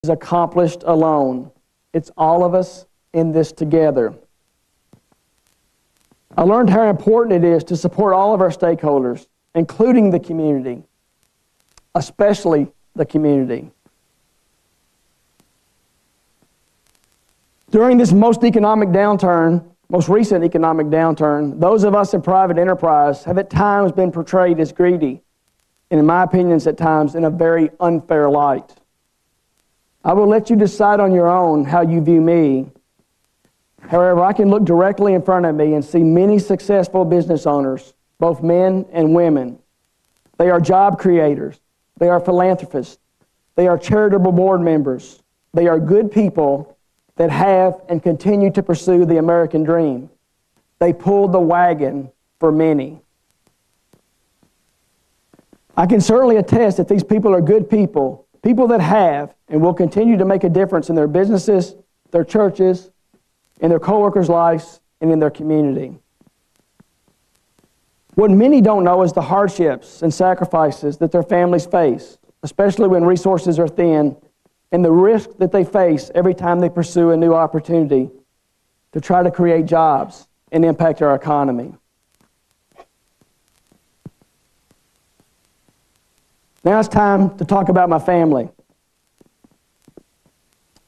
is accomplished alone. It's all of us in this together. I learned how important it is to support all of our stakeholders, including the community, especially the community. During this most recent economic downturn, those of us in private enterprise have at times been portrayed as greedy, and in my opinions at times in a very unfair light. I will let you decide on your own how you view me. However, I can look directly in front of me and see many successful business owners, both men and women. They are job creators. They are philanthropists. They are charitable board members. They are good people that have and continue to pursue the American dream. They pulled the wagon for many. I can certainly attest that these people are good people, people that have and will continue to make a difference in their businesses, their churches, in their co-workers' lives, and in their community. What many don't know is the hardships and sacrifices that their families face, especially when resources are thin, and the risk that they face every time they pursue a new opportunity to try to create jobs and impact our economy. Now it's time to talk about my family.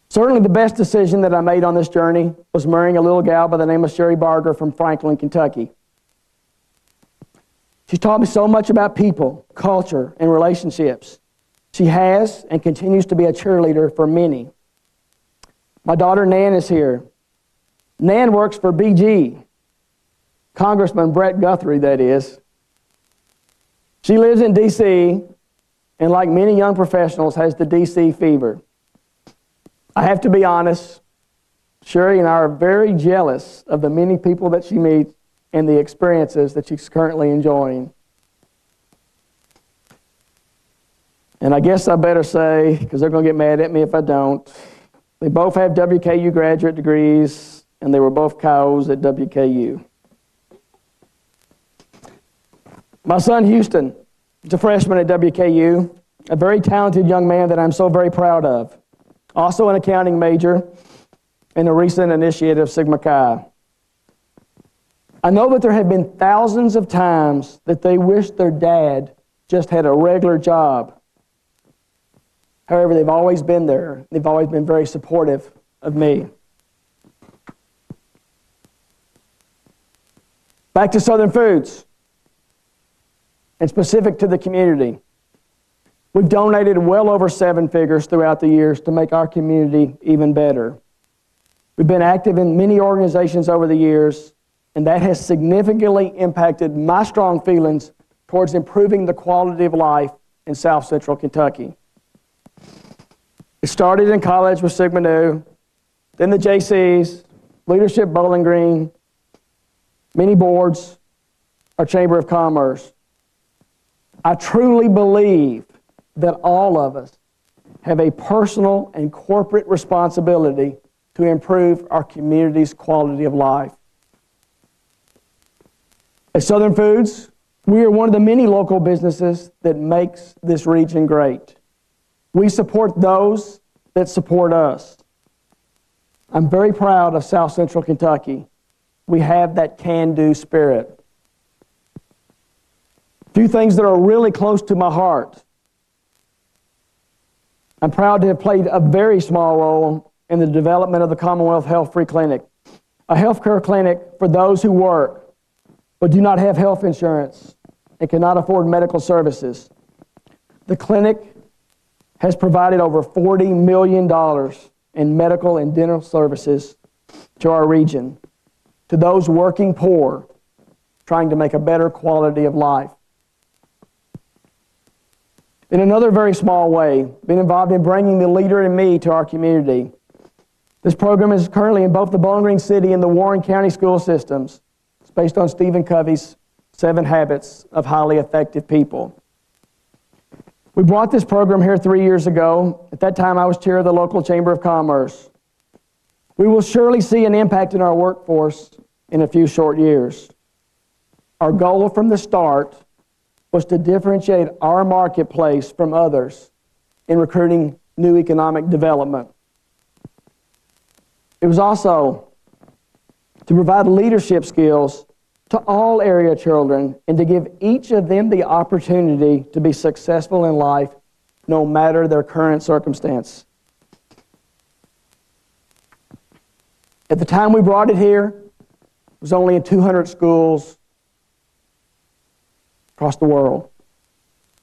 Certainly the best decision that I made on this journey was marrying a little gal by the name of Sherry Barger from Franklin, Kentucky. She taught me so much about people, culture, and relationships. She has and continues to be a cheerleader for many. My daughter Nan is here. Nan works for BG, Congressman Brett Guthrie, that is. She lives in D.C., and like many young professionals, has the D.C. fever. I have to be honest, Sherry and I are very jealous of the many people that she meets and the experiences that she's currently enjoying. And I guess I better say, because they're going to get mad at me if I don't, they both have WKU graduate degrees, and they were both cows at WKU. My son Houston is a freshman at WKU, a very talented young man that I'm so very proud of. Also an accounting major and a recent initiate of Sigma Chi. I know that there have been thousands of times that they wish their dad just had a regular job. However, they've always been there. They've always been very supportive of me. Back to Southern Foods, and specific to the community. We've donated well over 7 figures throughout the years to make our community even better. We've been active in many organizations over the years, and that has significantly impacted my strong feelings towards improving the quality of life in South Central Kentucky. It started in college with Sigma Nu, then the JCs, Leadership Bowling Green, many boards, our Chamber of Commerce. I truly believe that all of us have a personal and corporate responsibility to improve our community's quality of life. At Southern Foods, we are one of the many local businesses that makes this region great. We support those that support us. I'm very proud of South Central Kentucky. We have that can-do spirit. A few things that are really close to my heart. I'm proud to have played a very small role in the development of the Commonwealth Health Free Clinic, a healthcare clinic for those who work but do not have health insurance and cannot afford medical services. The clinic has provided over $40 million in medical and dental services to our region, to those working poor trying to make a better quality of life. In another very small way, been involved in bringing the leader in me to our community. This program is currently in both the Bowling Green City and the Warren County school systems. It's based on Stephen Covey's 7 Habits of Highly Effective People. We brought this program here 3 years ago. At that time, I was chair of the local Chamber of Commerce. We will surely see an impact in our workforce in a few short years. Our goal from the start was to differentiate our marketplace from others in recruiting new economic development. It was also to provide leadership skills to all area children and to give each of them the opportunity to be successful in life no matter their current circumstance. At the time we brought it here, it was only in 200 schools across the world.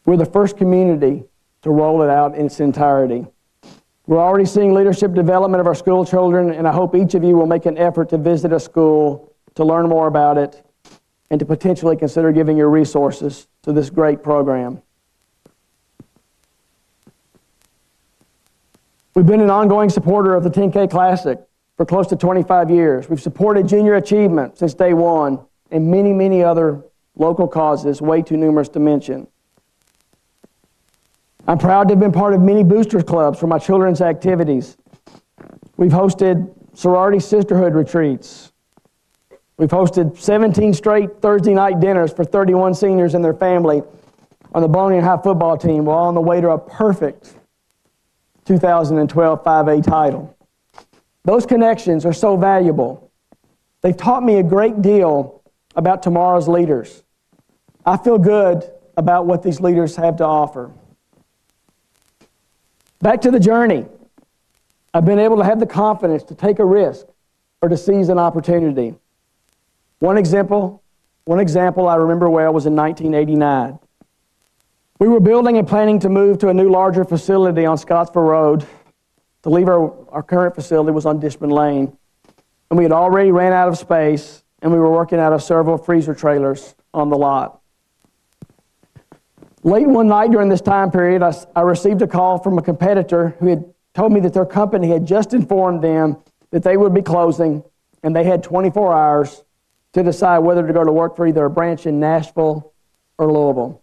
We're the first community to roll it out in its entirety. We're already seeing leadership development of our school children, and I hope each of you will make an effort to visit a school, to learn more about it, and to potentially consider giving your resources to this great program. We've been an ongoing supporter of the 10K Classic for close to 25 years. We've supported junior achievement since day one, and many, many other local causes way too numerous to mention. I'm proud to have been part of many boosters clubs for my children's activities. We've hosted sorority sisterhood retreats. We've hosted 17 straight Thursday night dinners for 31 seniors and their family on the Bowling High football team while on the way to a perfect 2012 5A title. Those connections are so valuable. They've taught me a great deal about tomorrow's leaders. I feel good about what these leaders have to offer. Back to the journey. I've been able to have the confidence to take a risk or to seize an opportunity. One example I remember well was in 1989. We were building and planning to move to a new larger facility on Scottsville Road. To leave our current facility was on Dishman Lane. And we had already ran out of space, and we were working out of several freezer trailers on the lot. Late one night during this time period, I received a call from a competitor who had told me that their company had just informed them that they would be closing, and they had 24 hours to decide whether to go to work for either a branch in Nashville or Louisville.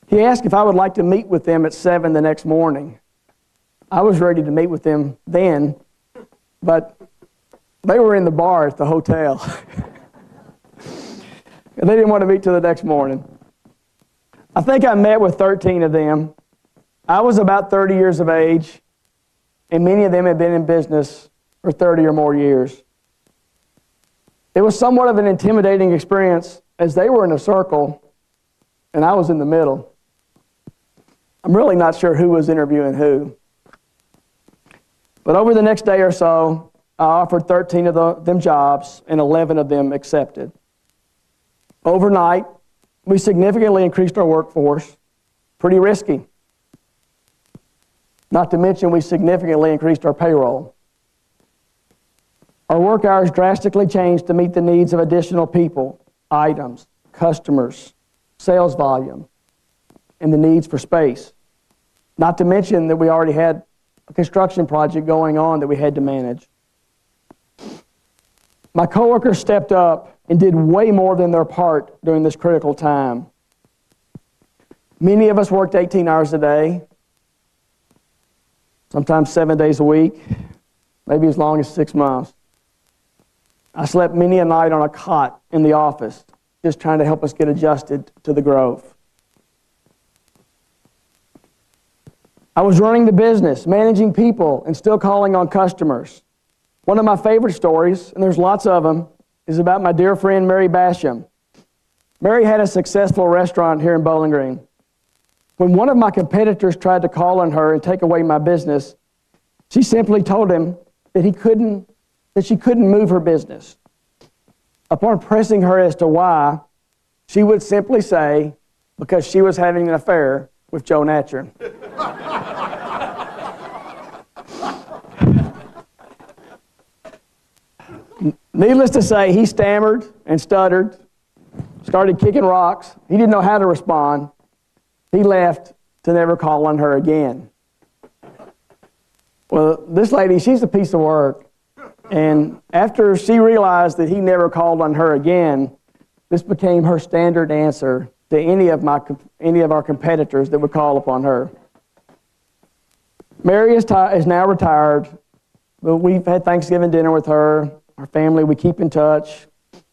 He asked if I would like to meet with them at 7 the next morning. I was ready to meet with them then, but they were in the bar at the hotel. And they didn't want to meet till the next morning. I think I met with 13 of them. I was about 30 years of age, and many of them had been in business for 30 or more years. It was somewhat of an intimidating experience as they were in a circle, and I was in the middle. I'm really not sure who was interviewing who. But over the next day or so, I offered 13 of them jobs, and 11 of them accepted. Overnight, we significantly increased our workforce. Pretty risky. Not to mention, we significantly increased our payroll. Our work hours drastically changed to meet the needs of additional people, items, customers, sales volume, and the needs for space. Not to mention that we already had a construction project going on that we had to manage. My coworkers stepped up and did way more than their part during this critical time. Many of us worked 18 hours a day, sometimes 7 days a week, maybe as long as 6 months. I slept many a night on a cot in the office, just trying to help us get adjusted to the growth. I was running the business, managing people, and still calling on customers. One of my favorite stories, and there's lots of them, is about my dear friend Mary Basham. Mary had a successful restaurant here in Bowling Green. When one of my competitors tried to call on her and take away my business, she simply told him that she couldn't move her business. Upon pressing her as to why, she would simply say, because she was having an affair with Joe Natcher. Needless to say, he stammered and stuttered, started kicking rocks. He didn't know how to respond. He left to never call on her again. Well, this lady, she's a piece of work. And after she realized that he never called on her again, this became her standard answer to any of our competitors that would call upon her. Mary is now retired, but we've had Thanksgiving dinner with her. Our family, we keep in touch.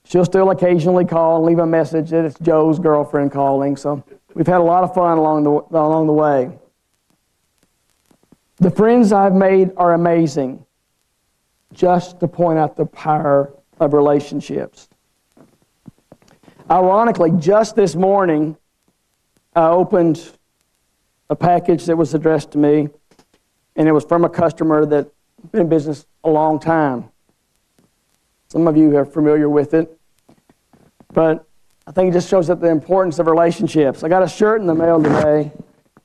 She'll still occasionally call and leave a message that it's Joe's girlfriend calling. So we've had a lot of fun along the way. The friends I've made are amazing, just to point out the power of relationships. Ironically, just this morning, I opened a package that was addressed to me, and it was from a customer that's been in business a long time. Some of you are familiar with it, but I think it just shows up the importance of relationships. I got a shirt in the mail today.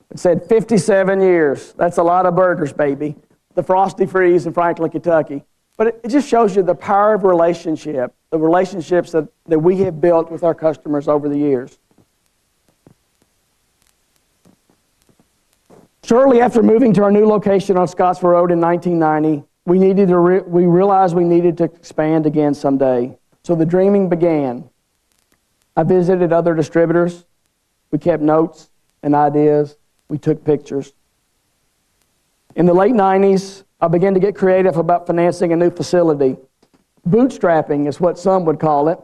It said 57 years. That's a lot of burgers, baby. The Frosty Freeze in Franklin, Kentucky. But it just shows you the power of relationship, the relationships that we have built with our customers over the years. Shortly after moving to our new location on Scottsville Road in 1990, we realized we needed to expand again someday. So the dreaming began. I visited other distributors. We kept notes and ideas. We took pictures. In the late 90s, I began to get creative about financing a new facility. Bootstrapping is what some would call it.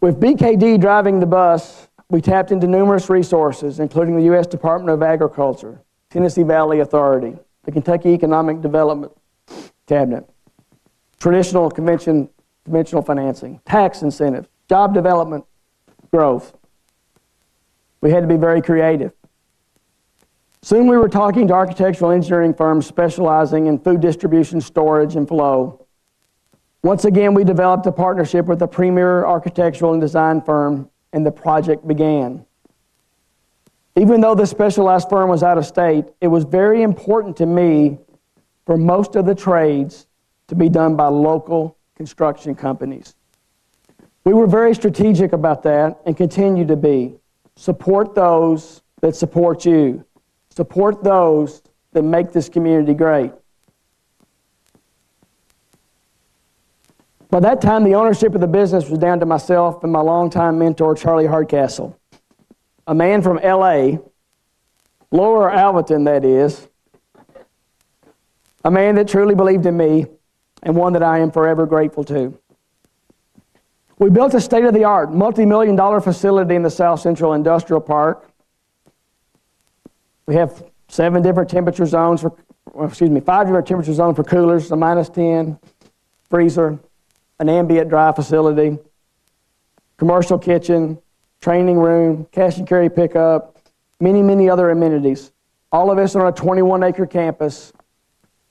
With BKD driving the bus, we tapped into numerous resources, including the U.S. Department of Agriculture, Tennessee Valley Authority, the Kentucky Economic Development Cabinet, traditional conventional financing, tax incentives, job development, growth. We had to be very creative. Soon we were talking to architectural engineering firms specializing in food distribution, storage, and flow. Once again, we developed a partnership with a premier architectural and design firm, and the project began. Even though this specialized firm was out of state, it was very important to me for most of the trades to be done by local construction companies. We were very strategic about that and continue to be. Support those that support you. Support those that make this community great. By that time, the ownership of the business was down to myself and my longtime mentor, Charlie Hardcastle, a man from L.A., Lower Alvaton, that is, a man that truly believed in me and one that I am forever grateful to. We built a state-of-the-art, multi-million-dollar facility in the South Central Industrial Park. We have 5 different temperature zones for coolers, a -10, freezer, an ambient dry facility, commercial kitchen, training room, cash and carry pickup, many other amenities. All of this on a 21-acre campus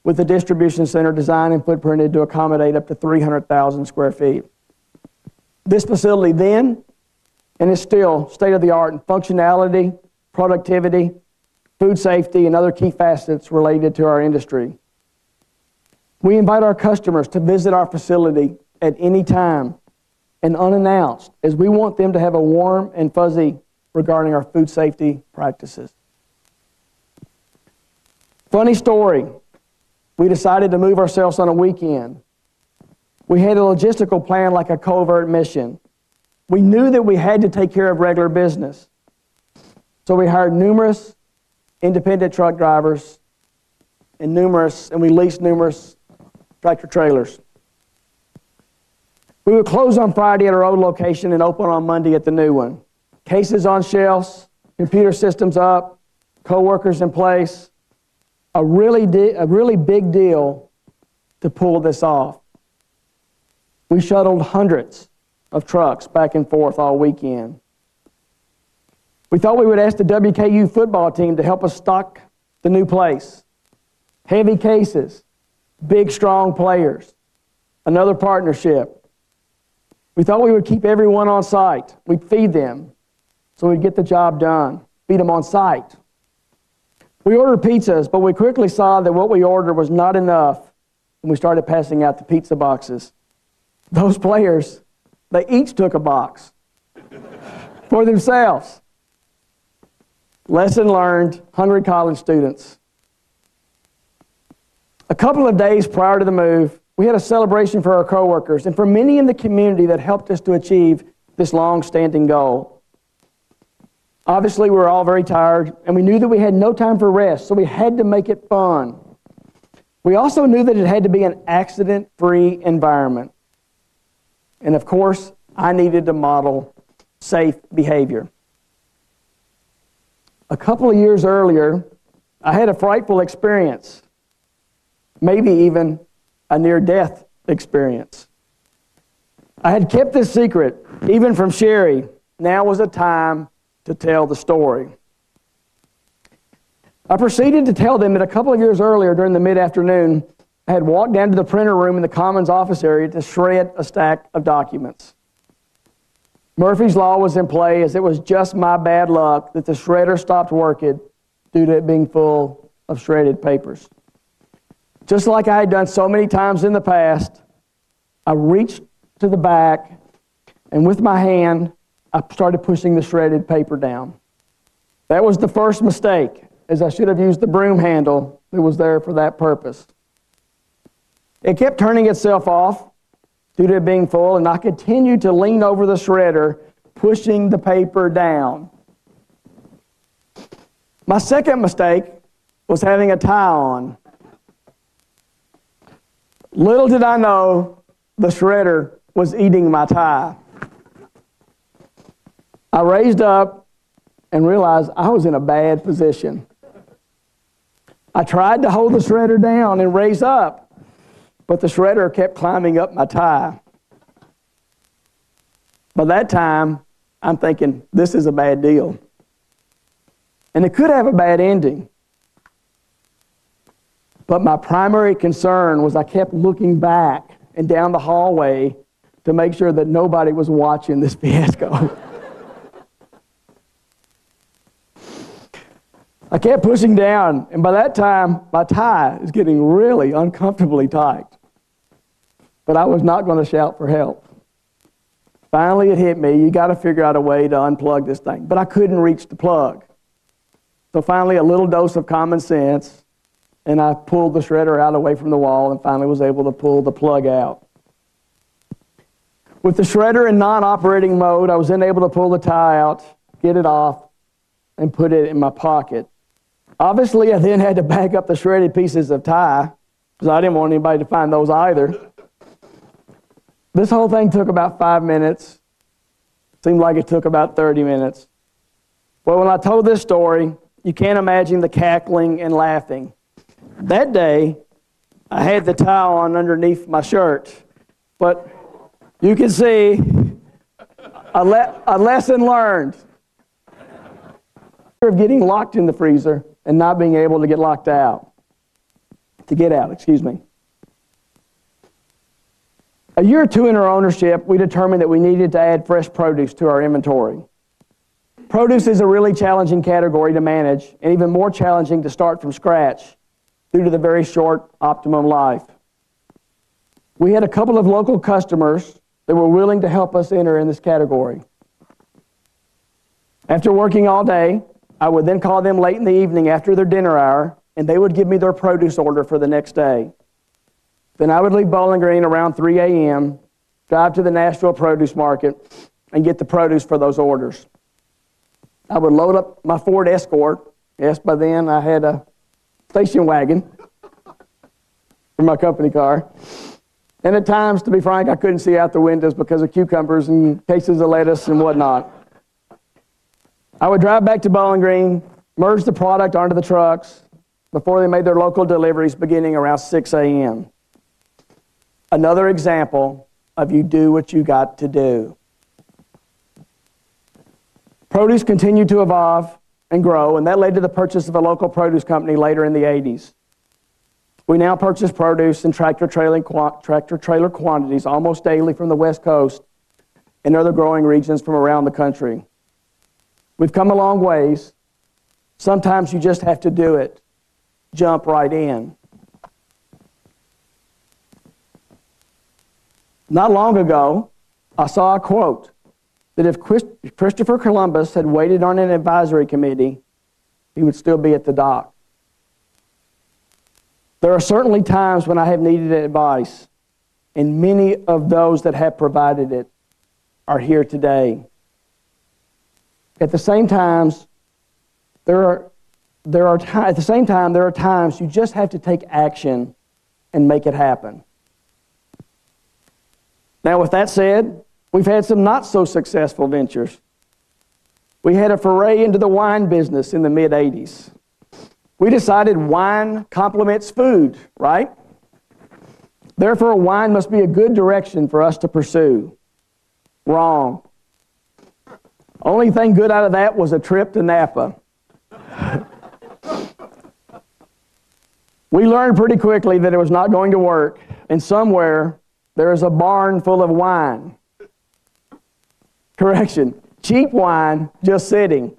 with a distribution center designed and footprinted to accommodate up to 300,000 square feet. This facility then, and is still state-of-the-art in functionality, productivity, food safety, and other key facets related to our industry. We invite our customers to visit our facility at any time and unannounced, as we want them to have a warm and fuzzy regarding our food safety practices. Funny story, we decided to move ourselves on a weekend. We had a logistical plan like a covert mission. We knew that we had to take care of regular business. So we hired numerous independent truck drivers and we leased numerous tractor trailers. We would close on Friday at our old location and open on Monday at the new one. Cases on shelves, computer systems up, co-workers in place. A really big deal to pull this off. We shuttled hundreds of trucks back and forth all weekend. We thought we would ask the WKU football team to help us stock the new place. Heavy cases, big, strong players, another partnership. We thought we would keep everyone on site. We'd feed them so we'd get the job done, feed them on site. We ordered pizzas, but we quickly saw that what we ordered was not enough when we started passing out the pizza boxes. Those players, they each took a box for themselves. Lesson learned, hungry college students. A couple of days prior to the move, we had a celebration for our coworkers and for many in the community that helped us to achieve this long-standing goal. Obviously, we were all very tired, and we knew that we had no time for rest, so we had to make it fun. We also knew that it had to be an accident-free environment. And of course, I needed to model safe behavior. A couple of years earlier, I had a frightful experience, maybe even a near-death experience. I had kept this secret, even from Sherry. Now was the time to tell the story. I proceeded to tell them that a couple of years earlier, during the mid-afternoon, I had walked down to the printer room in the Commons office area to shred a stack of documents. Murphy's Law was in play, as it was just my bad luck that the shredder stopped working due to it being full of shredded papers. Just like I had done so many times in the past, I reached to the back, and with my hand, I started pushing the shredded paper down. That was the first mistake, as I should have used the broom handle that was there for that purpose. It kept turning itself off due to it being full, and I continued to lean over the shredder, pushing the paper down. My second mistake was having a tie on. Little did I know the shredder was eating my tie. I raised up and realized I was in a bad position. I tried to hold the shredder down and raise up, but the shredder kept climbing up my tie. By that time, I'm thinking, this is a bad deal. And it could have a bad ending. But my primary concern was I kept looking back and down the hallway to make sure that nobody was watching this fiasco. I kept pushing down, and by that time, my tie is getting really uncomfortably tight. But I was not going to shout for help. Finally, it hit me. You got to figure out a way to unplug this thing. But I couldn't reach the plug. So finally, a little dose of common sense, and I pulled the shredder out away from the wall and finally was able to pull the plug out. With the shredder in non-operating mode, I was then able to pull the tie out, get it off, and put it in my pocket. Obviously, I then had to bag up the shredded pieces of tie, because I didn't want anybody to find those either. This whole thing took about 5 minutes. Seemed like it took about 30 minutes. Well, when I told this story, you can't imagine the cackling and laughing. That day, I had the tie on underneath my shirt, but you can see a lesson learned of getting locked in the freezer and not being able to get out. A year or two in our ownership, we determined that we needed to add fresh produce to our inventory. Produce is a really challenging category to manage, and even more challenging to start from scratch due to the very short optimum life. We had a couple of local customers that were willing to help us enter in this category. After working all day, I would then call them late in the evening after their dinner hour, and they would give me their produce order for the next day. Then I would leave Bowling Green around 3 a.m., drive to the Nashville produce market, and get the produce for those orders. I would load up my Ford Escort. Yes, by then I had a station wagon for my company car. And at times, to be frank, I couldn't see out the windows because of cucumbers and cases of lettuce and whatnot. I would drive back to Bowling Green, merge the product onto the trucks before they made their local deliveries beginning around 6 a.m. Another example of you do what you got to do. Produce continued to evolve and grow, and that led to the purchase of a local produce company later in the 80s. We now purchase produce in tractor-trailer quantities almost daily from the West Coast and other growing regions from around the country. We've come a long ways. Sometimes you just have to do it. Jump right in. Not long ago, I saw a quote that if Christopher Columbus had waited on an advisory committee, he would still be at the dock. There are certainly times when I have needed advice, and many of those that have provided it are here today. At the same time, there are times you just have to take action and make it happen. Now, with that said, we've had some not so successful ventures. We had a foray into the wine business in the mid-'80s. We decided wine complements food, right? Therefore, wine must be a good direction for us to pursue. Wrong. Only thing good out of that was a trip to Napa. We learned pretty quickly that it was not going to work, and somewhere there is a barn full of wine. Correction, cheap wine just sitting.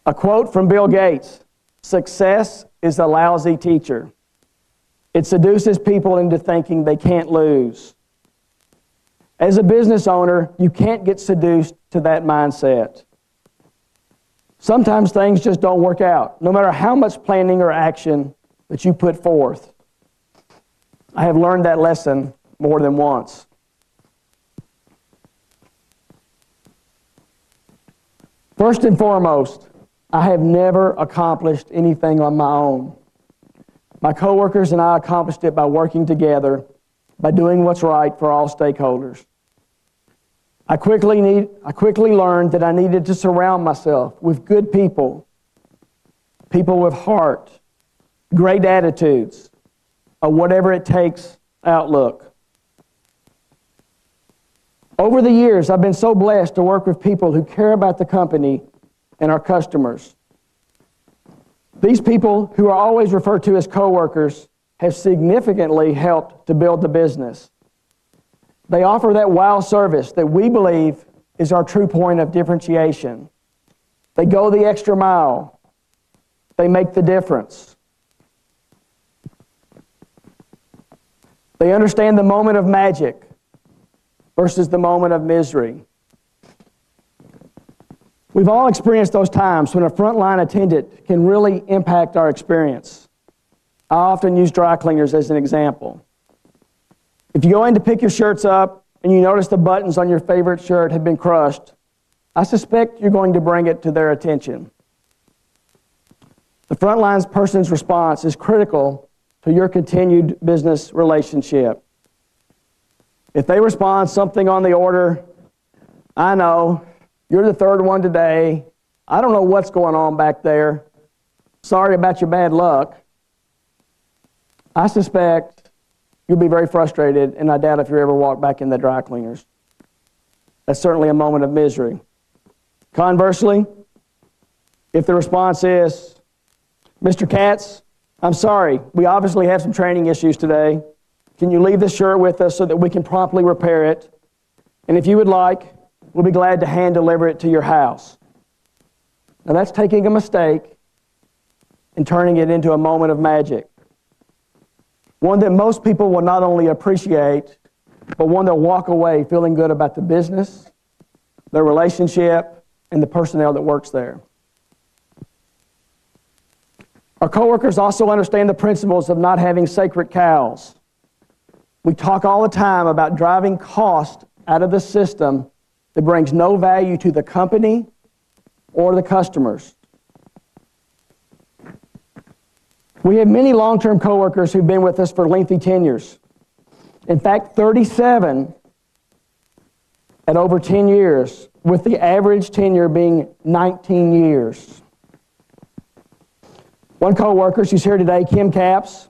A quote from Bill Gates, "Success is a lousy teacher. It seduces people into thinking they can't lose." As a business owner, you can't get seduced to that mindset. Sometimes things just don't work out, no matter how much planning or action that you put forth. I have learned that lesson more than once. First and foremost, I have never accomplished anything on my own. My coworkers and I accomplished it by working together, by doing what's right for all stakeholders. I quickly learned that I needed to surround myself with good people, people with heart, great attitudes, a whatever it takes outlook. Over the years, I've been so blessed to work with people who care about the company and our customers. These people, who are always referred to as coworkers, have significantly helped to build the business. They offer that wow service that we believe is our true point of differentiation. They go the extra mile. They make the difference. They understand the moment of magic versus the moment of misery. We've all experienced those times when a frontline attendant can really impact our experience. I often use dry cleaners as an example. If you go in to pick your shirts up and you notice the buttons on your favorite shirt have been crushed, I suspect you're going to bring it to their attention. The frontline person's response is critical to your continued business relationship. If they respond something on the order, "I know, you're the third one today. I don't know what's going on back there. Sorry about your bad luck," I suspect you'll be very frustrated, and I doubt if you ever walk back in the dry cleaners. That's certainly a moment of misery. Conversely, if the response is, "Mr. Katz, I'm sorry, we obviously have some training issues today. Can you leave this shirt with us so that we can promptly repair it? And if you would like, we'll be glad to hand deliver it to your house." Now that's taking a mistake and turning it into a moment of magic. One that most people will not only appreciate, but one that walk away feeling good about the business, their relationship, and the personnel that works there. Our coworkers also understand the principles of not having sacred cows. We talk all the time about driving cost out of the system that brings no value to the company or the customers. We have many long-term coworkers who've been with us for lengthy tenures. In fact, 37 at over 10 years, with the average tenure being 19 years. One coworker, she's here today, Kim Capps.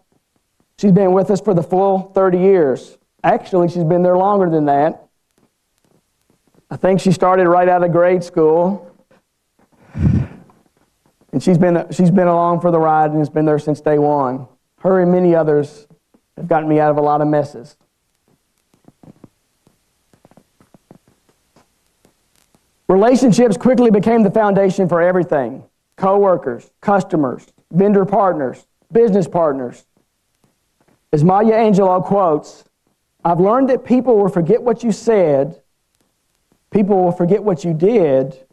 She's been with us for the full 30 years. Actually, she's been there longer than that. I think she started right out of grade school. And she's been along for the ride and has been there since day one. Her and many others have gotten me out of a lot of messes. Relationships quickly became the foundation for everything. Co-workers, customers, vendor partners, business partners. As Maya Angelou quotes, "I've learned that people will forget what you said, people will forget what you did,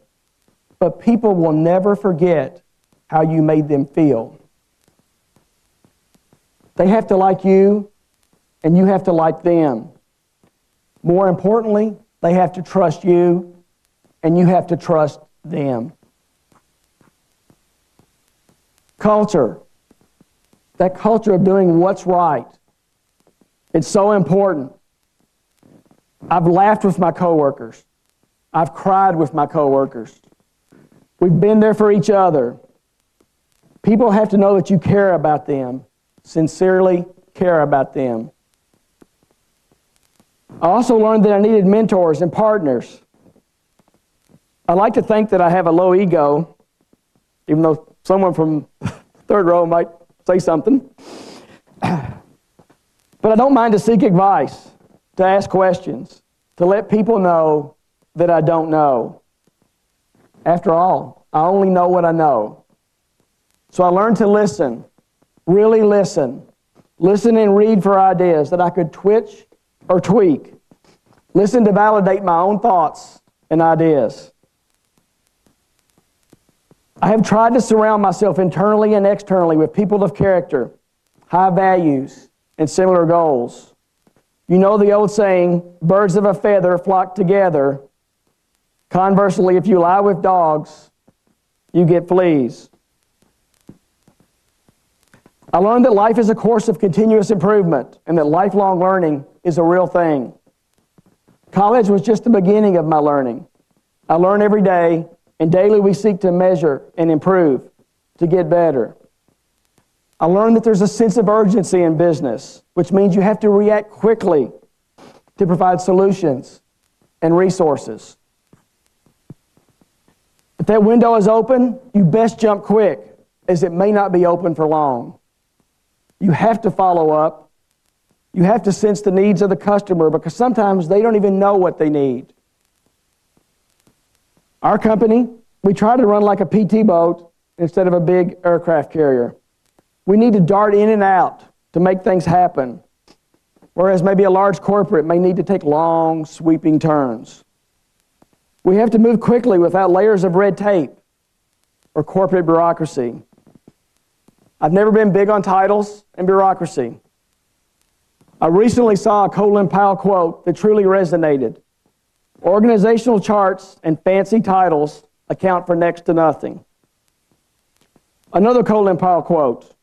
but people will never forget how you made them feel." They have to like you, and you have to like them. More importantly, they have to trust you, and you have to trust them. Culture. That culture of doing what's right. It's so important. I've laughed with my coworkers. I've cried with my coworkers. We've been there for each other. People have to know that you care about them, sincerely care about them. I also learned that I needed mentors and partners. I like to think that I have a low ego, even though someone from third row might say something. But I don't mind to seek advice, to ask questions, to let people know that I don't know. After all, I only know what I know. So I learned to listen, really listen. Listen and read for ideas that I could twitch or tweak. Listen to validate my own thoughts and ideas. I have tried to surround myself internally and externally with people of character, high values, and similar goals. You know the old saying, birds of a feather flock together. Conversely, if you lie with dogs, you get fleas. I learned that life is a course of continuous improvement and that lifelong learning is a real thing. College was just the beginning of my learning. I learn every day, and daily we seek to measure and improve, to get better. I learned that there's a sense of urgency in business, which means you have to react quickly to provide solutions and resources. If that window is open, you best jump quick, as it may not be open for long. You have to follow up. You have to sense the needs of the customer because sometimes they don't even know what they need. Our company, we try to run like a PT boat instead of a big aircraft carrier. We need to dart in and out to make things happen, whereas maybe a large corporate may need to take long, sweeping turns. We have to move quickly without layers of red tape or corporate bureaucracy. I've never been big on titles and bureaucracy. I recently saw a Colin Powell quote that truly resonated. Organizational charts and fancy titles account for next to nothing. Another Colin Powell quote,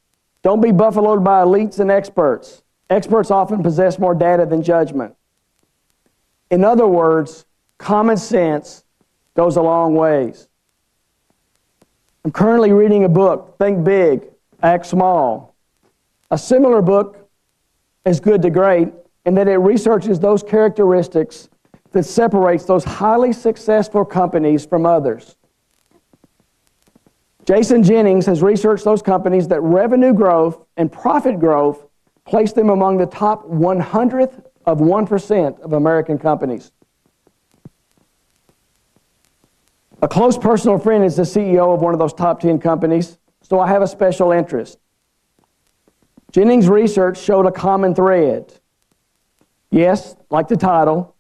don't be buffaloed by elites and experts. Experts often possess more data than judgment. In other words, common sense goes a long ways. I'm currently reading a book, Think Big, Act Small. A similar book is Good to Great in that it researches those characteristics that separates those highly successful companies from others. Jason Jennings has researched those companies that revenue growth and profit growth place them among the top 100th of 1% of American companies. A close personal friend is the CEO of one of those top 10 companies, so I have a special interest. Jennings' research showed a common thread. Yes, like the title,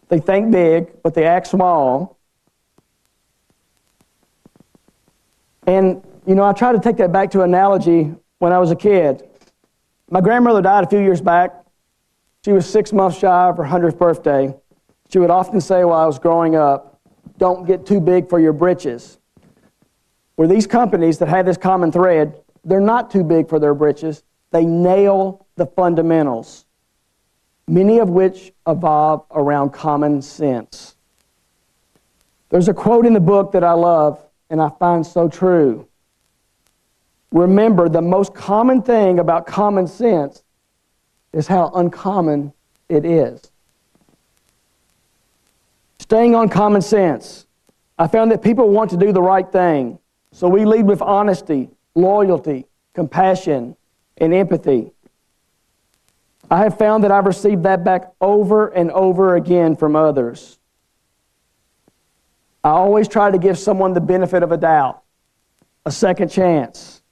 they think big, but they act small. And, you know, I try to take that back to an analogy when I was a kid. My grandmother died a few years back. She was 6 months shy of her 100th birthday. She would often say while I was growing up, don't get too big for your britches. Where these companies that have this common thread, they're not too big for their britches. They nail the fundamentals, many of which evolve around common sense. There's a quote in the book that I love and I find so true. Remember, the most common thing about common sense is how uncommon it is. Staying on common sense, I found that people want to do the right thing, so we lead with honesty, loyalty, compassion, and empathy. I have found that I've received that back over and over again from others. I always try to give someone the benefit of a doubt, a second chance.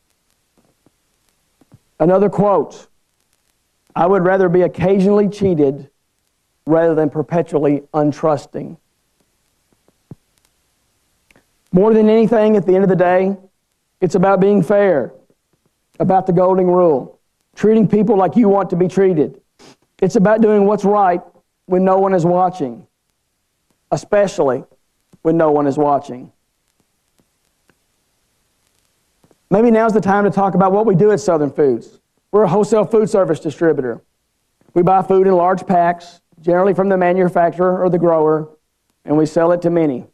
Another quote, I would rather be occasionally cheated rather than perpetually untrusting. More than anything, at the end of the day, it's about being fair, about the golden rule, treating people like you want to be treated. It's about doing what's right when no one is watching, especially when no one is watching. Maybe now's the time to talk about what we do at Southern Foods. We're a wholesale food service distributor. We buy food in large packs, generally from the manufacturer or the grower, and we sell it to many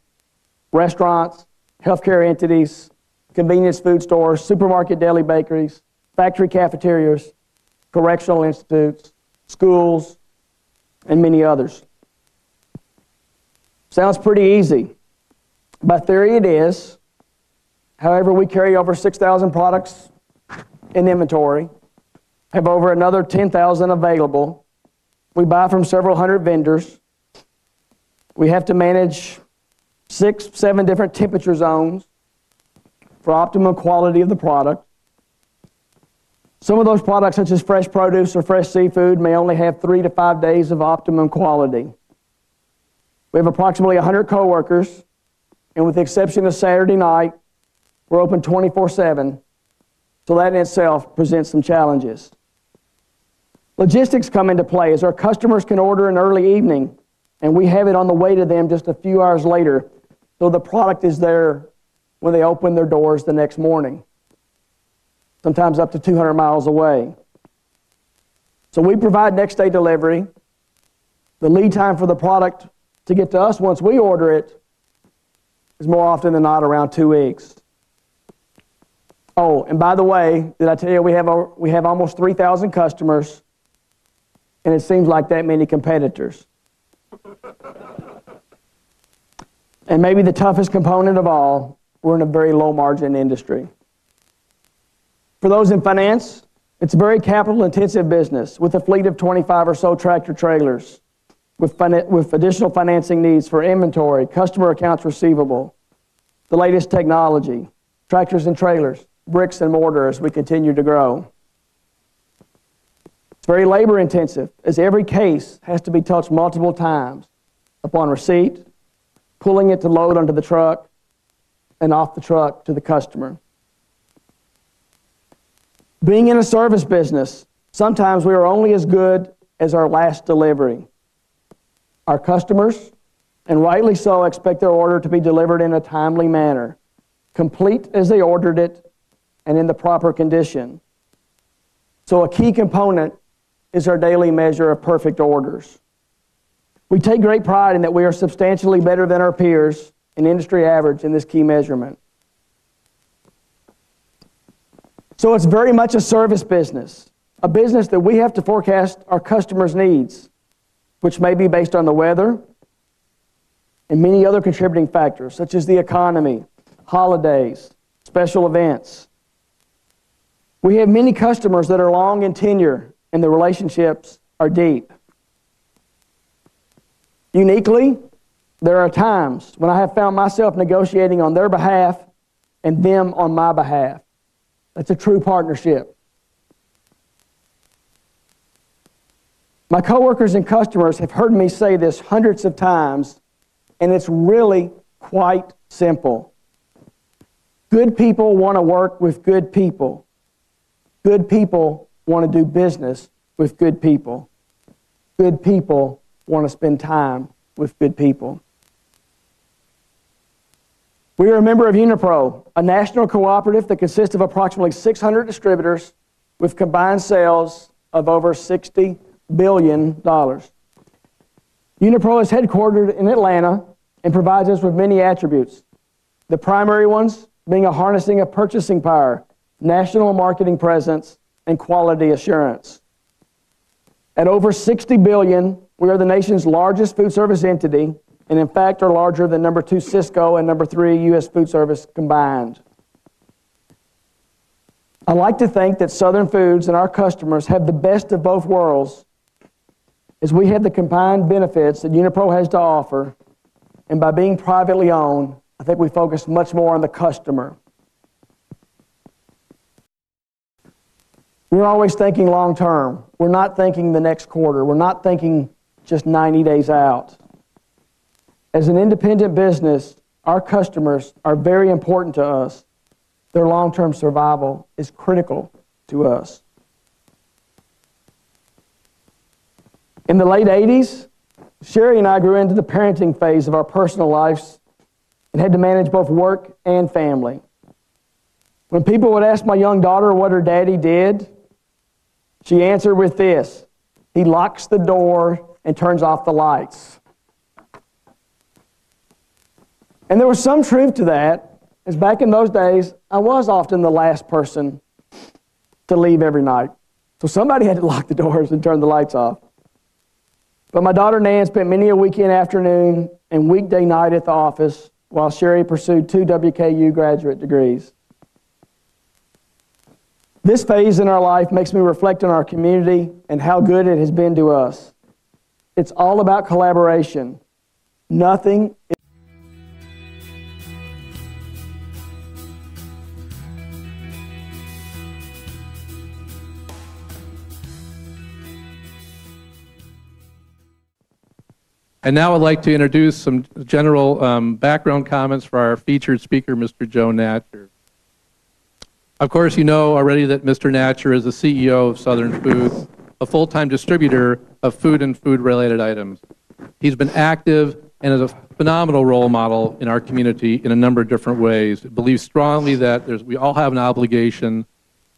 restaurants, healthcare entities, convenience food stores, supermarket deli bakeries, factory cafeterias, correctional institutes, schools, and many others. Sounds pretty easy. By theory it is. However, we carry over 6,000 products in inventory, have over another 10,000 available. We buy from several hundred vendors. We have to manage 6, 7 different temperature zones for optimum quality of the product. Some of those products, such as fresh produce or fresh seafood, may only have 3 to 5 days of optimum quality. We have approximately 100 coworkers, and with the exception of Saturday night, we're open 24/7, so that in itself presents some challenges. Logistics come into play as our customers can order an early evening, and we have it on the way to them just a few hours later, so the product is there when they open their doors the next morning, sometimes up to 200 miles away. So we provide next day delivery. The lead time for the product to get to us once we order it is more often than not around 2 weeks. Oh, and by the way, did I tell you we have almost 3,000 customers, and it seems like that many competitors. And maybe the toughest component of all, we're in a very low margin industry. For those in finance, it's a very capital intensive business with a fleet of 25 or so tractor trailers with additional financing needs for inventory, customer accounts receivable, the latest technology, tractors and trailers, bricks and mortar as we continue to grow. It's very labor intensive as every case has to be touched multiple times upon receipt, pulling it to load onto the truck, and off the truck to the customer. Being in a service business, sometimes we are only as good as our last delivery. Our customers, and rightly so, expect their order to be delivered in a timely manner, complete as they ordered it, and in the proper condition. So a key component is our daily measure of perfect orders. We take great pride in that we are substantially better than our peers in industry average in this key measurement. So it's very much a service business, a business that we have to forecast our customers' needs, which may be based on the weather and many other contributing factors, such as the economy, holidays, special events. We have many customers that are long in tenure, and the relationships are deep. Uniquely, there are times when I have found myself negotiating on their behalf and them on my behalf. That's a true partnership. My coworkers and customers have heard me say this hundreds of times, and it's really quite simple. Good people want to work with good people. Good people want to do business with good people. Good people want to spend time with good people. We are a member of Unipro, a national cooperative that consists of approximately 600 distributors with combined sales of over $60 billion. Unipro is headquartered in Atlanta and provides us with many attributes. The primary ones being a harnessing of purchasing power, national marketing presence, and quality assurance. At over $60 billion, we are the nation's largest food service entity, and in fact are larger than number 2 Cisco and number 3 U.S. Food Service combined. I like to think that Southern Foods and our customers have the best of both worlds, as we have the combined benefits that Unipro has to offer, and by being privately owned, I think we focus much more on the customer. We're always thinking long term. We're not thinking the next quarter. We're not thinking just 90 days out. As an independent business, our customers are very important to us. Their long-term survival is critical to us. In the late 80s, Sherry and I grew into the parenting phase of our personal lives and had to manage both work and family. When people would ask my young daughter what her daddy did, she answered with this: he locks the door and turns off the lights. And there was some truth to that, is back in those days, I was often the last person to leave every night. So somebody had to lock the doors and turn the lights off. But my daughter Nan spent many a weekend afternoon and weekday night at the office while Sherry pursued 2 WKU graduate degrees. This phase in our life makes me reflect on our community and how good it has been to us. It's all about collaboration. Nothing is And now I'd like to introduce some general background comments for our featured speaker, Mr. Joe Natcher. Of course, you know already that Mr. Natcher is the CEO of Southern Foods, a full-time distributor of food and food-related items. He's been active and is a phenomenal role model in our community in a number of different ways. He believes strongly that we all have an obligation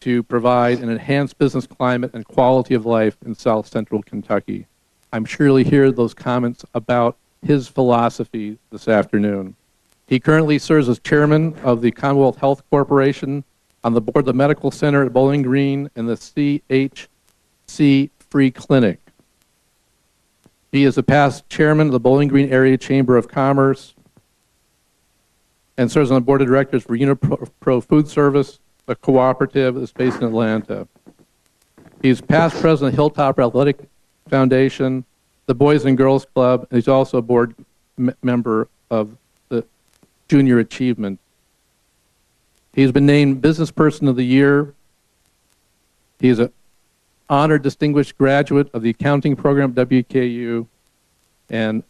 to provide an enhanced business climate and quality of life in South Central Kentucky. I'm sure you'll hear those comments about his philosophy this afternoon. He currently serves as chairman of the Commonwealth Health Corporation, on the board of the Medical Center at Bowling Green, and the CHC Free Clinic. He is a past chairman of the Bowling Green Area Chamber of Commerce and serves on the board of directors for Unipro Food Service, a cooperative that's based in Atlanta. He's past president of Hilltop Athletic Foundation, the Boys and Girls Club, and he's also a board member of the Junior Achievement. He's been named Business Person of the Year. He's an honored distinguished graduate of the accounting program at WKU, and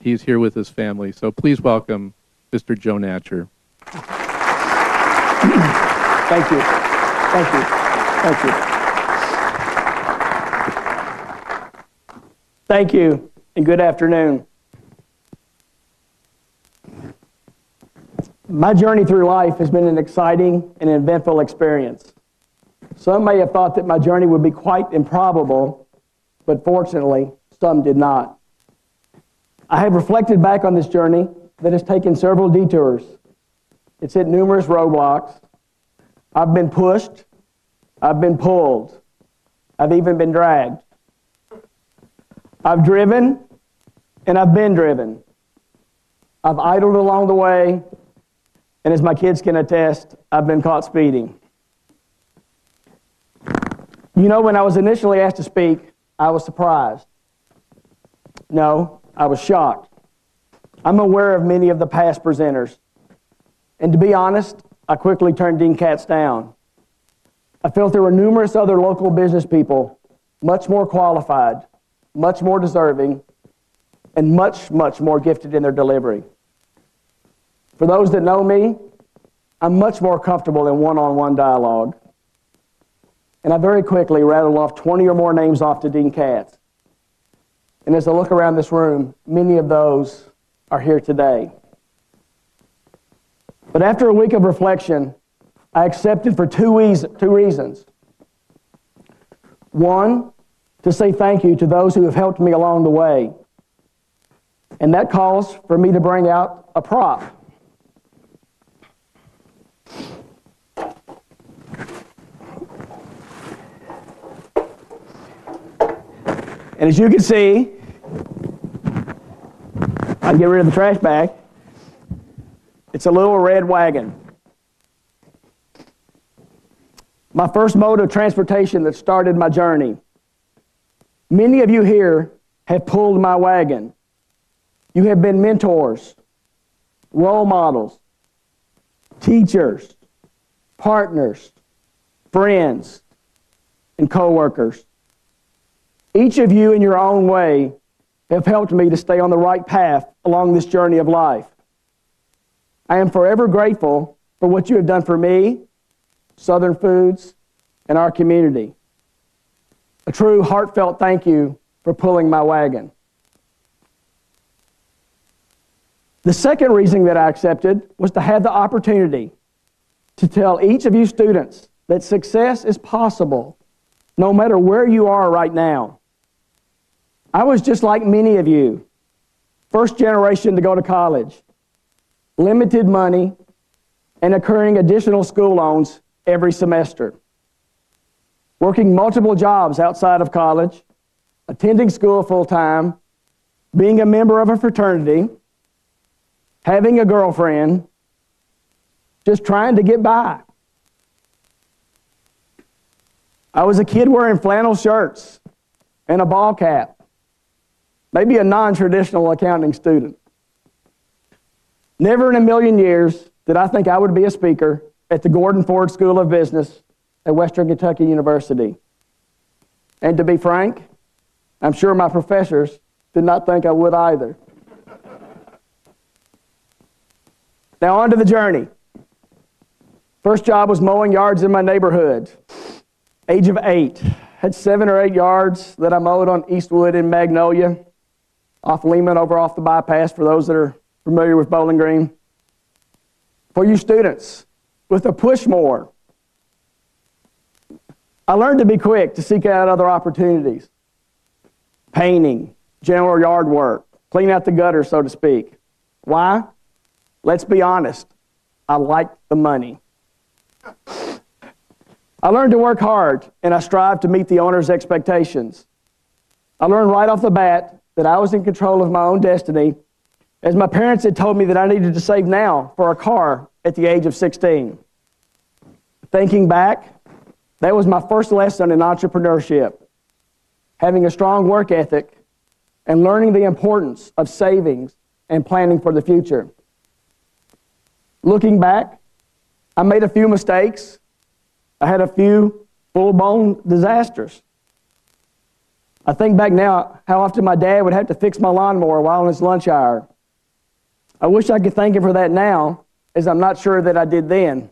he's here with his family. So please welcome Mr. Joe Natcher. Thank you. Thank you. Thank you. Thank you, and good afternoon. My journey through life has been an exciting and eventful experience. Some may have thought that my journey would be quite improbable, but fortunately, some did not. I have reflected back on this journey that has taken several detours. It's hit numerous roadblocks. I've been pushed. I've been pulled. I've even been dragged. I've driven, and I've been driven. I've idled along the way, and as my kids can attest, I've been caught speeding. You know, when I was initially asked to speak, I was surprised. No, I was shocked. I'm aware of many of the past presenters, and to be honest, I quickly turned Dean Katz down. I felt there were numerous other local business people, much more qualified, much more deserving, and much more gifted in their delivery. For those that know me, I'm much more comfortable in one-on-one dialogue. And I very quickly rattled off 20 or more names off to Dean Katz. And as I look around this room, many of those are here today. But after a week of reflection, I accepted for two reasons. One, to say thank you to those who have helped me along the way. And that calls for me to bring out a prop. And as you can see, I'll get rid of the trash bag. It's a little red wagon. My first mode of transportation that started my journey. Many of you here have pulled my wagon. You have been mentors, role models, teachers, partners, friends, and co-workers. Each of you in your own way have helped me to stay on the right path along this journey of life. I am forever grateful for what you have done for me, Southern Foods, and our community. A true heartfelt thank you for pulling my wagon. The second reason that I accepted was to have the opportunity to tell each of you students that success is possible no matter where you are right now. I was just like many of you, first generation to go to college, limited money, and incurring additional school loans every semester. Working multiple jobs outside of college, attending school full-time, being a member of a fraternity, having a girlfriend, just trying to get by. I was a kid wearing flannel shirts and a ball cap, maybe a non-traditional accounting student. Never in a million years did I think I would be a speaker at the Gordon Ford School of Business at Western Kentucky University. And to be frank, I'm sure my professors did not think I would either. Now on to the journey. First job was mowing yards in my neighborhood. Age of 8. Had 7 or 8 yards that I mowed on Eastwood and Magnolia, off Lehman over off the bypass for those that are familiar with Bowling Green. For you students, with a push mower, I learned to be quick to seek out other opportunities. Painting, general yard work, clean out the gutter, so to speak. Why? Let's be honest, I liked the money. I learned to work hard, and I strived to meet the owner's expectations. I learned right off the bat that I was in control of my own destiny, as my parents had told me that I needed to save now for a car at the age of 16. Thinking back, that was my first lesson in entrepreneurship, having a strong work ethic and learning the importance of savings and planning for the future. Looking back, I made a few mistakes. I had a few full-blown disasters. I think back now how often my dad would have to fix my lawnmower while on his lunch hour. I wish I could thank him for that now, as I'm not sure that I did then.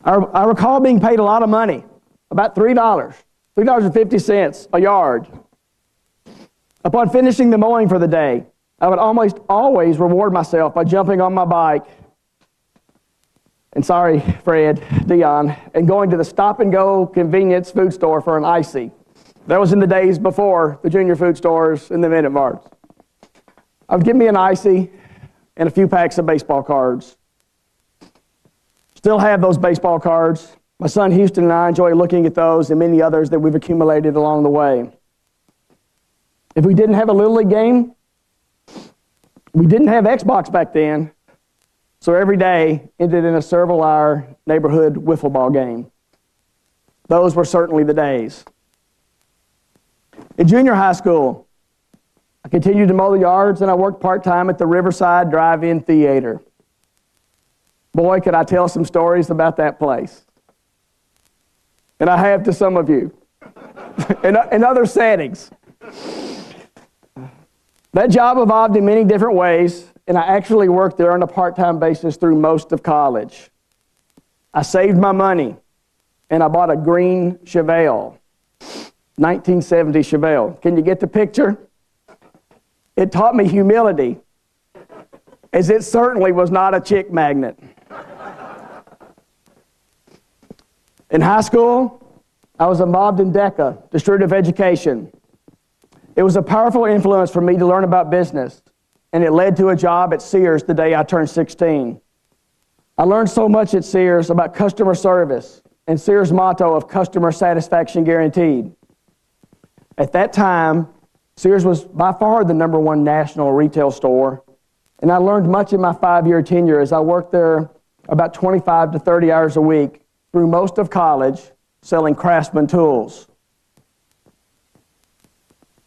I recall being paid a lot of money, about $3.50 a yard. Upon finishing the mowing for the day, I would almost always reward myself by jumping on my bike, and sorry, Fred, Dion, and going to the stop-and-go convenience food store for an icy. That was in the days before the junior food stores and the Minute Marts. I would give me an icy and a few packs of baseball cards. Still have those baseball cards. My son Houston and I enjoy looking at those and many others that we've accumulated along the way. If we didn't have a Little League game, we didn't have Xbox back then, so every day ended in a several-hour neighborhood wiffle ball game. Those were certainly the days. In junior high school, I continued to mow the yards, and I worked part-time at the Riverside Drive-In Theater. Boy, could I tell some stories about that place. And I have to some of you in other settings. That job evolved in many different ways, and I actually worked there on a part-time basis through most of college. I saved my money, and I bought a green Chevelle, 1970 Chevelle. Can you get the picture? It taught me humility, as it certainly was not a chick magnet. In high school, I was involved in DECA, Distributive Education. It was a powerful influence for me to learn about business, and it led to a job at Sears the day I turned 16. I learned so much at Sears about customer service and Sears' motto of customer satisfaction guaranteed. At that time, Sears was by far the #1 national retail store, and I learned much in my 5-year tenure as I worked there about 25 to 30 hours a week through most of college selling Craftsman tools.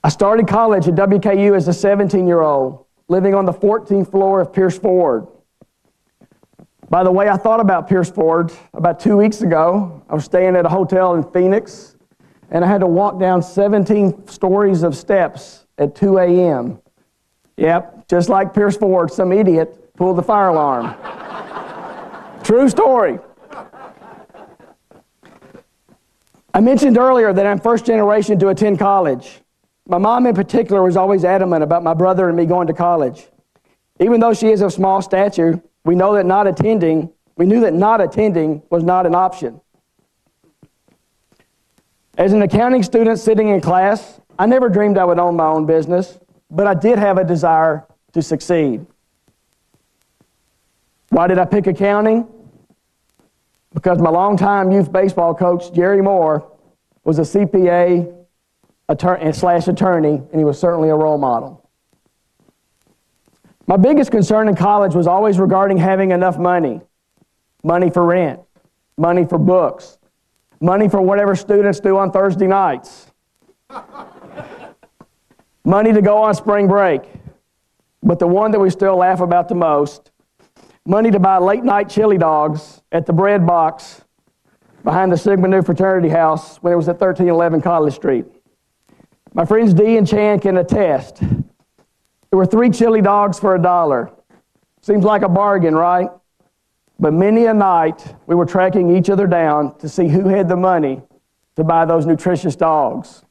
I started college at WKU as a 17-year-old, living on the 14th floor of Pierce Ford. By the way, I thought about Pierce Ford about 2 weeks ago. I was staying at a hotel in Phoenix, and I had to walk down 17 stories of steps at 2 a.m. Yep, just like Pierce Ford, some idiot pulled the fire alarm. True story. I mentioned earlier that I'm first generation to attend college. My mom in particular was always adamant about my brother and me going to college. Even though she is of small stature, we knew that not attending was not an option. As an accounting student sitting in class, I never dreamed I would own my own business, but I did have a desire to succeed. Why did I pick accounting? Because my longtime youth baseball coach, Jerry Moore, was a CPA attorney, and he was certainly a role model. My biggest concern in college was always regarding having enough money. Money for rent, money for books, money for whatever students do on Thursday nights, money to go on spring break, but the one that we still laugh about the most, money to buy late night chili dogs at the bread box behind the Sigma Nu fraternity house when it was at 1311 College Street. My friends Dee and Chan can attest. There were 3 chili dogs for $1. Seems like a bargain, right? But many a night, we were tracking each other down to see who had the money to buy those nutritious dogs.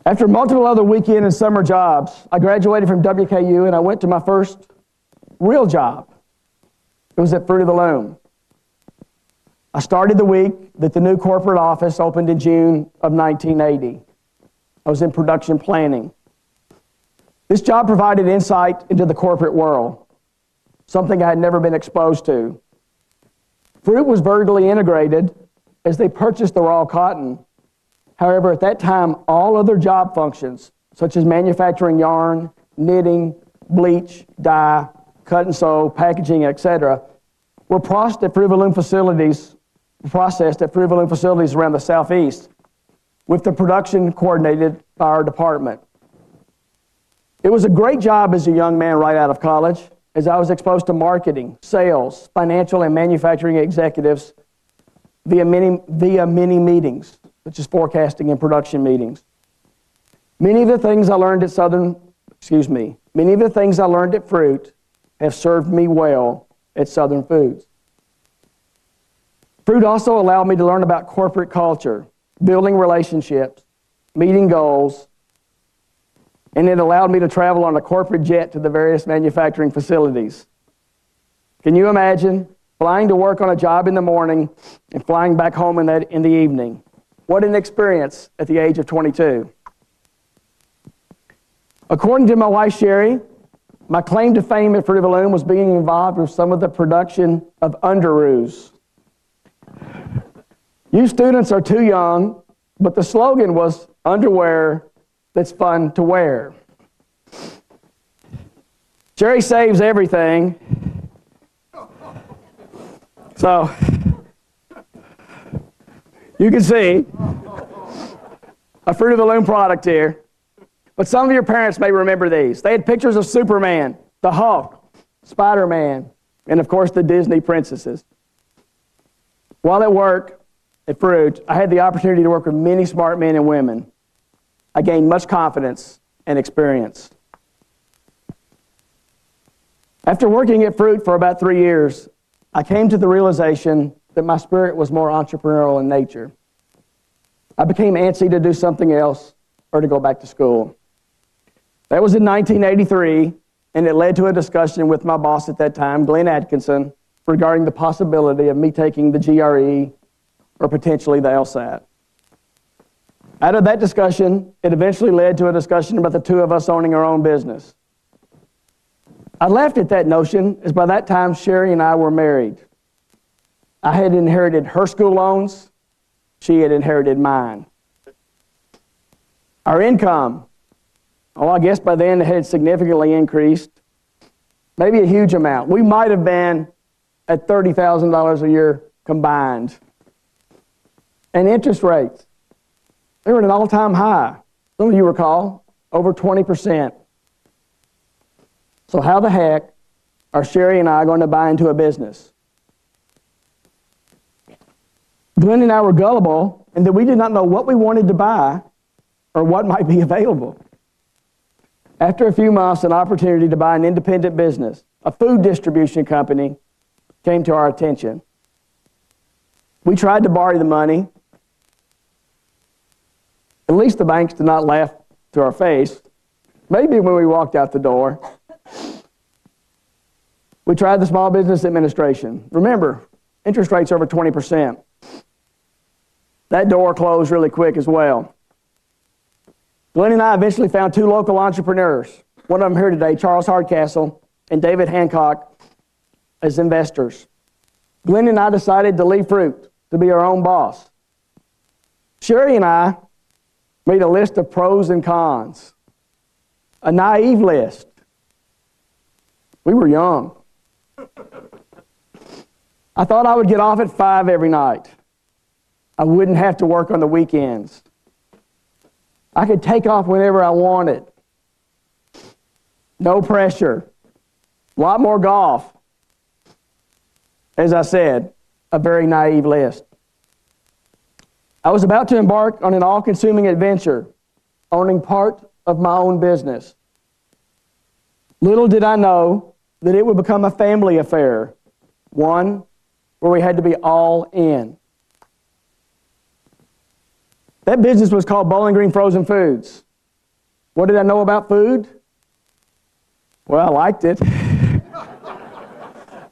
After multiple other weekend and summer jobs, I graduated from WKU and I went to my first real job. It was at Fruit of the Loom. I started the week that the new corporate office opened in June of 1980. I was in production planning. This job provided insight into the corporate world, something I had never been exposed to. Fruit was vertically integrated as they purchased the raw cotton. However, at that time, all other job functions, such as manufacturing yarn, knitting, bleach, dye, cut and sew, packaging, etc., were processed at Fruit of the Loom facilities around the Southeast, with the production coordinated by our department. It was a great job as a young man right out of college, as I was exposed to marketing, sales, financial and manufacturing executives via many meetings, such as forecasting and production meetings. Many of the things I learned at Fruit have served me well at Southern Foods. Fruit also allowed me to learn about corporate culture, building relationships, meeting goals, and it allowed me to travel on a corporate jet to the various manufacturing facilities. Can you imagine flying to work on a job in the morning and flying back home in the evening? What an experience at the age of 22. According to my wife, Sherry, my claim to fame at Fruit of the Loom was being involved with some of the production of underoos. You students are too young, but the slogan was underwear that's fun to wear. Sherry saves everything. So, you can see a Fruit of the Loom product here. But some of your parents may remember these. They had pictures of Superman, the Hulk, Spider-Man, and of course the Disney princesses. While at work at Fruit, I had the opportunity to work with many smart men and women. I gained much confidence and experience. After working at Fruit for about 3 years, I came to the realization that my spirit was more entrepreneurial in nature. I became antsy to do something else or to go back to school. That was in 1983, and it led to a discussion with my boss at that time, Glenn Atkinson, regarding the possibility of me taking the GRE or potentially the LSAT. Out of that discussion, it eventually led to a discussion about the two of us owning our own business. I laughed at that notion, as by that time, Sherry and I were married. I had inherited her school loans. She had inherited mine. Our income, I guess by then it had significantly increased. Maybe a huge amount. We might have been at $30,000 a year combined. And interest rates, they were at an all-time high. Some of you recall, over 20%. So how the heck are Sherry and I going to buy into a business? Glenn and I were gullible in that we did not know what we wanted to buy or what might be available. After a few months, an opportunity to buy an independent business, a food distribution company, came to our attention. We tried to borrow the money. At least the banks did not laugh to our face. Maybe when we walked out the door. We tried the Small Business Administration. Remember, interest rates are over 20%. That door closed really quick as well. Glenn and I eventually found two local entrepreneurs. One of them here today, Charles Hardcastle, and David Hancock as investors. Glenn and I decided to leave Fruit to be our own boss. Sherry and I made a list of pros and cons, a naive list. We were young. I thought I would get off at 5 every night. I wouldn't have to work on the weekends. I could take off whenever I wanted. No pressure. A lot more golf. As I said, a very naive list. I was about to embark on an all-consuming adventure, owning part of my own business. Little did I know that it would become a family affair, one where we had to be all in. That business was called Bowling Green Frozen Foods. What did I know about food? Well, I liked it.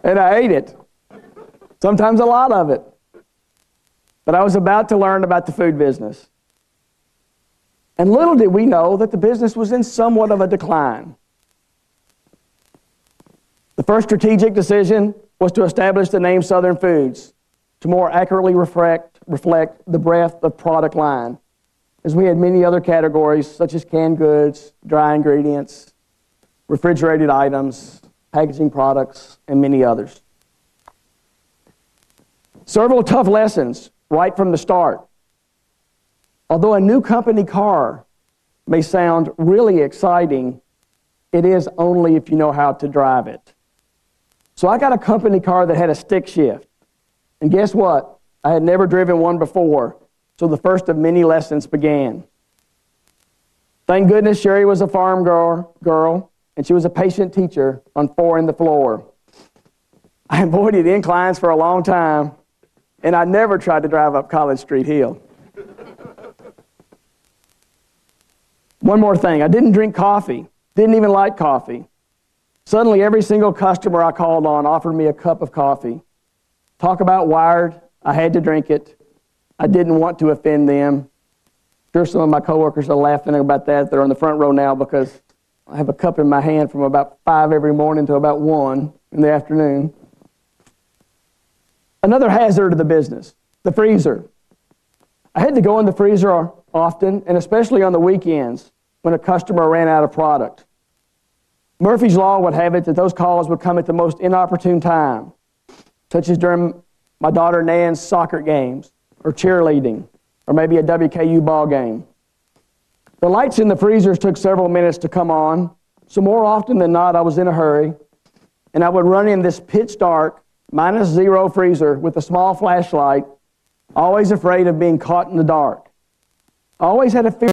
And I ate it. Sometimes a lot of it. But I was about to learn about the food business. And little did we know that the business was in somewhat of a decline. The first strategic decision was to establish the name Southern Foods to more accurately reflect the breadth of product line, as we had many other categories such as canned goods, dry ingredients, refrigerated items, packaging products, and many others. Several tough lessons right from the start. Although a new company car may sound really exciting, it is only if you know how to drive it. So I got a company car that had a stick shift. And guess what? I had never driven one before, so the first of many lessons began. Thank goodness Sherry was a farm girl, and she was a patient teacher on 4 in the floor. I avoided inclines for a long time, and I never tried to drive up College Street Hill. One more thing, I didn't drink coffee, didn't even like coffee. Suddenly, every single customer I called on offered me a cup of coffee. Talk about wired, I had to drink it. I didn't want to offend them. I'm sure some of my coworkers are laughing about that. They're on the front row now because I have a cup in my hand from about 5 every morning to about 1 in the afternoon. Another hazard of the business, the freezer. I had to go in the freezer often, and especially on the weekends when a customer ran out of product. Murphy's Law would have it that those calls would come at the most inopportune time, such as during my daughter Nan's soccer games, or cheerleading, or maybe a WKU ball game. The lights in the freezers took several minutes to come on, so more often than not I was in a hurry, and I would run in this pitch dark, -0 freezer with a small flashlight, always afraid of being caught in the dark. I always had a fear